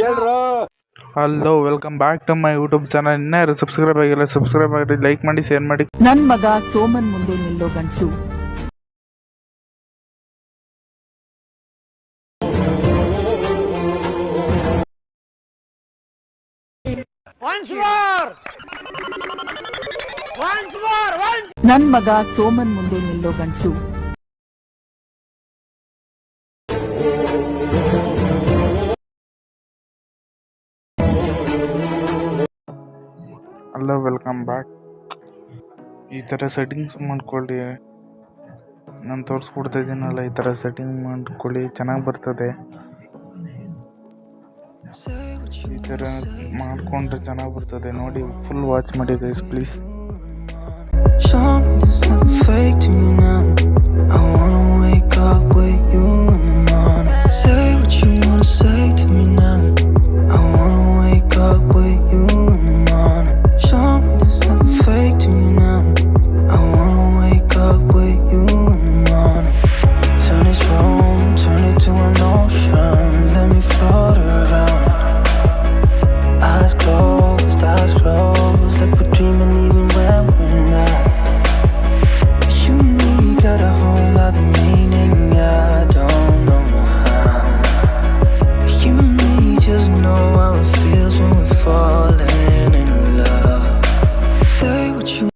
ಹೇಳ್ರು. Hello, welcome back to my YouTube channel. ಇನ್ನಾರು subscribe ಆಗಿಲ್ಲ, subscribe ಮಾಡಿ, ಲೈಕ್ ಮಾಡಿ, ಶೇರ್ ಮಾಡಿ. ನನ್ ಮಗ ಸೋಮನ್ ಮುಂದೆ ನಿಲ್ಲೋ ಗಂಡ್ಸು. ನನ್ ಮಗ ಸೋಮನ್ ಮುಂದೆ ನಿಲ್ಲೋ ಗಂಡ್ಸು. Hello, welcome back. ಈ ಥರ ಸೆಟ್ಟಿಂಗ್ಸ್ ಮಾಡ್ಕೊಳ್ಳಿ. ನಾನು ತೋರಿಸ್ಕೊಡ್ತಾ ಇದ್ದೀನಲ್ಲ, ಈ ಥರ ಸೆಟ್ಟಿಂಗ್ ಮಾಡ್ಕೊಳ್ಳಿ, ಚೆನ್ನಾಗಿ ಬರ್ತದೆ. ಈ ಥರ ಮಾಡಿಕೊಂಡ್ರೆ ಚೆನ್ನಾಗಿ ಬರ್ತದೆ. ನೋಡಿ, ಫುಲ್ ವಾಚ್ ಮಾಡಿ guys, please. Something fake to me